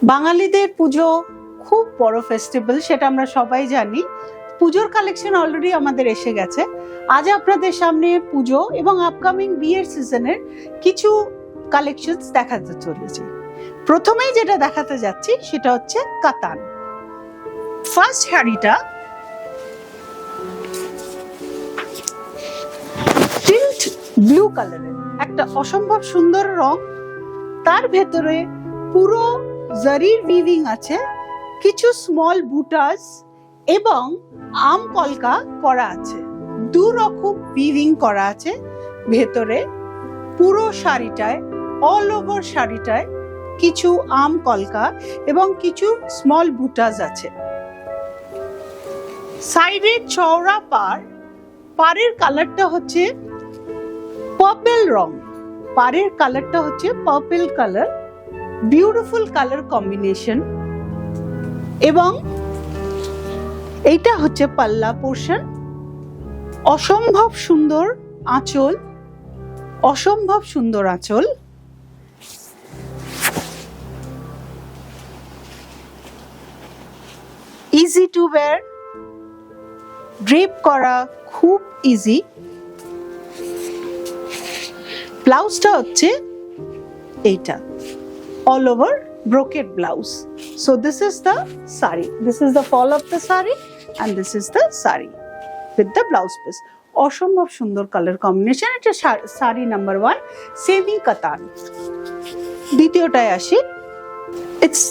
বাঙালিদের পুজো খুব বড় ফেস্টিভ্যাল, সেটা আমরা সবাই জানি। পুজোর কালেকশন অলরেডি আমাদের এসে গেছে। আজ আপনাদের সামনে পুজো এবং আপকামিং বিয়ের সিজনের কিছু কালেকশনস দেখাতে চলেছি। প্রথমেই যেটা দেখাতে যাচ্ছি সেটা হচ্ছে কাতান। ফার্স্ট শাড়িটা টিল্ট ব্লু কালারের, একটা অসম্ভব সুন্দর রং। তার ভেতরে পুরো জারির উইভিং আছে, কিছু স্মল বুটাস এবং আম কলকা করা আছে। দু রকম উইভিং করা আছে ভেতরে। পুরো শাড়িটায়, অল ওভার শাড়িটায় কিছু আম কলকা এবং কিছু স্মল বুটাস আছে। সাইডে চওড়া পাড়ের কালারটা হচ্ছে পার্পল রং। পাড়ের কালারটা হচ্ছে purple colour, beautiful colour combination. এবং এইটা হচ্ছে পাল্লা পোর্শন। অসম্ভব সুন্দর আঁচল, অসম্ভব সুন্দর আঁচল। ইজি টু ওয়্যার, ড্রেপ করা খুব ইজি। ব্লাউজটা হচ্ছে এইটা, all over brocade blouse. So this is the sari, this is the fall of the sari and this is the sari with the blouse piece. অসম্ভব সুন্দর কালার কম্বিনেশন। এটা sari number 1, semi কাতান। দ্বিতীয়টায় আসি, ইটস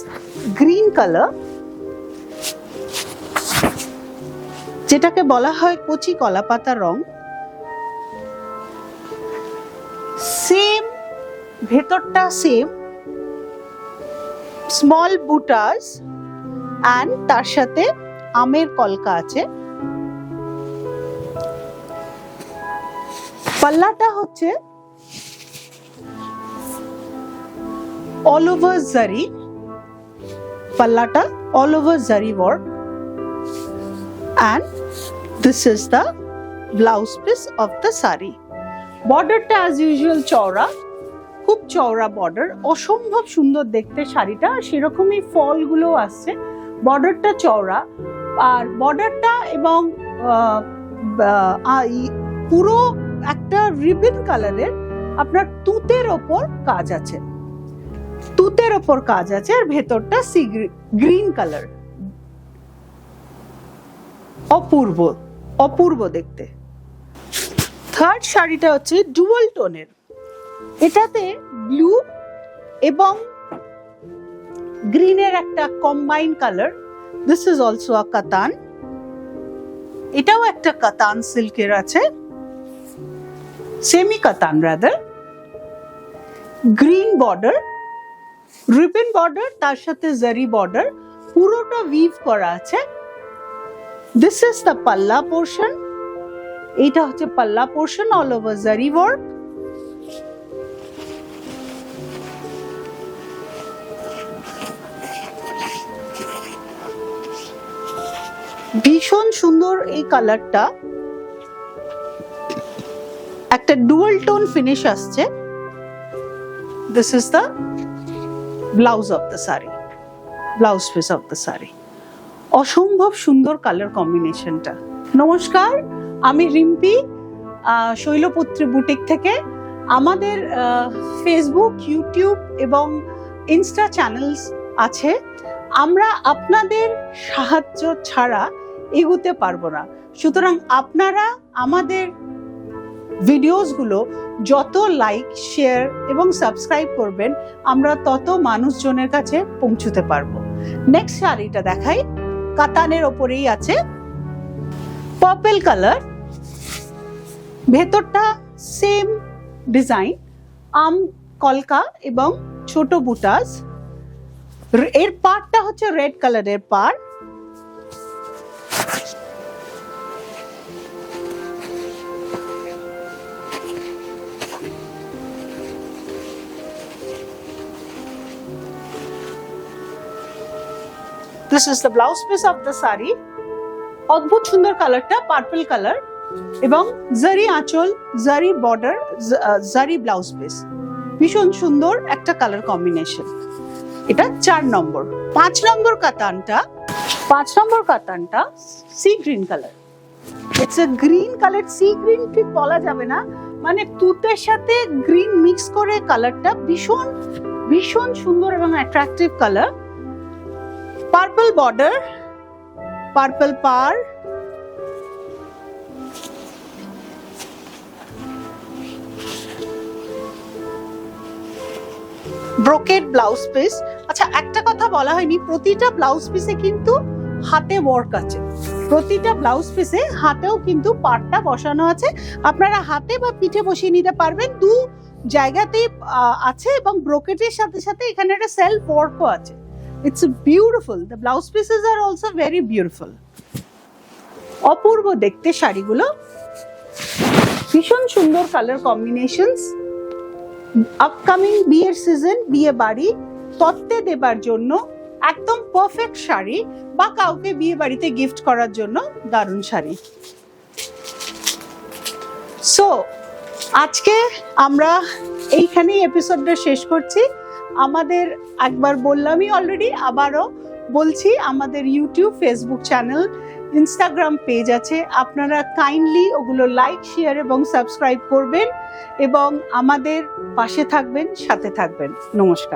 গ্রিন কালার, যেটাকে বলা হয় কচি কলা পাতা রং। সেম, ভেতরটা সেম, স্মল বুটাস অ্যান্ড তার সাথে আমের কলকা আছে। পাল্লাটা হচ্ছে অল ওভার জারি, পাল্লাটা অল ওভার জারি work and this is the blouse piece of the sari. বর্ডারটা অ্যাজ ইউজুয়াল চওড়া, খুব চওড়া বর্ডার, অসম্ভব সুন্দর দেখতে শাড়িটা। সেরকমই ফলগুলো আসছে, বর্ডারটা চওড়া। আর বর্ডারটা এবং পুরো একটা রিবন কালারের আপনার তুতের ওপর কাজ আছে, তুতের ওপর কাজ আছে। আর ভেতরটা সি গ্রিন কালার, অপূর্ব অপূর্ব দেখতে। থার্ড শাড়িটা হচ্ছে ডুয়াল টোনের। এটাতে ব্লু এবং গ্রিনের একটা combine colour. This is also a কাতান। এটাও একটা কাতান সিল্কের আছে, সেমি কাতান rather. Green border, ribbon border, তার সাথে জারি বর্ডার, পুরোটা উইভ করা আছে। দিস ইজ দ্য পাল্লা পোর্শন। এইটা হচ্ছে পাল্লা পোর্শন, অল ওভার জারি ওয়ার্ক। ভীষণ সুন্দর এই কালারটা, একটা ডুয়াল টোন ফিনিশ আসছে। This is the blouse of the sari, blouse piece of the sari. অসম্ভব সুন্দর কালার কম্বিনেশনটা। নমস্কার, আমি রিম্পি, শৈলপুত্রী বুটিক থেকে। আমাদের ফেসবুক, ইউটিউব এবং ইনস্টা চ্যানেলস আছে। আমরা আপনাদের সাহায্য ছাড়া এগোতে পারবো না। সুতরাং আপনারা আমাদের ভিডিওসগুলো যত লাইক, শেয়ার এবং সাবস্ক্রাইব করবেন, আমরা তত মানুষজনের কাছে পৌঁছতে পারবো। নেক্সট শাড়িটা দেখাই, কাতানের ওপরেই আছে, পার্পল কালার। ভেতরটা সেম ডিজাইন, আম কলকা এবং ছোট বুটাস। এর পাড়টা হচ্ছে রেড কালারের পাড়। This is the blouse piece of the saree. অদ্ভুত সুন্দর কালারটা, পার্পল কালার এবং জারি আঁচল, জারি বর্ডার, জারি ব্লাউজ পিস। ভীষণ সুন্দর একটা কালার কম্বিনেশন। এটা 4 নম্বর। 5 নম্বর কাতানটা sea green colour. It's a green colour, sea green ঠিক বলা যাবে না, মানে তুতের সাথে গ্রিন মিক্স করে কালারটা ভীষণ ভীষণ সুন্দর এবং attractive colour. Purple border, purple পার, ব্রোকেড ব্লাউজ পিস। আচ্ছা, একটা কথা বলা হয়নি, প্রতিটা ব্লাউজ পিসে কিন্তু হাতে ওয়ার্ক আছে, প্রতিটা ব্লাউজ পিসে হাতেও কিন্তু পাটটা বসানো আছে, আপনারা হাতে বা পিঠে বসিয়ে নিতে পারবেন, দু জায়গাতেই আছে, এবং ব্রোকেটের সাথে সাথে এখানে একটা সেলফ ওয়ার্কও আছে। It's beautiful, the blouse pieces আর অলসো ভেরি বিউটিফুল। অপূর্ব দেখতে শাড়িগুলো, ভীষণ সুন্দর কালার কম্বিনেশনস। আপকামিং বিয়ের সিজন, বিয়ে বাড়ি তত্ত্বে দেবার জন্য একদম পারফেক্ট শাড়ি, বা কাউকে বিয়ে বাড়িতে গিফট করার জন্য দারুণ শাড়ি। সো আজকে আমরা এইখানেই এপিসোডটা শেষ করছি। আমাদের একবার বললামই অলরেডি, আবারও বলছি, আমাদের YouTube, Facebook channel, Instagram page আছে, আপনারা কাইন্ডলি ওগুলো লাইক, শেয়ার এবং সাবস্ক্রাইব করবেন এবং আমাদের পাশে থাকবেন, সাথে থাকবেন। নমস্কার।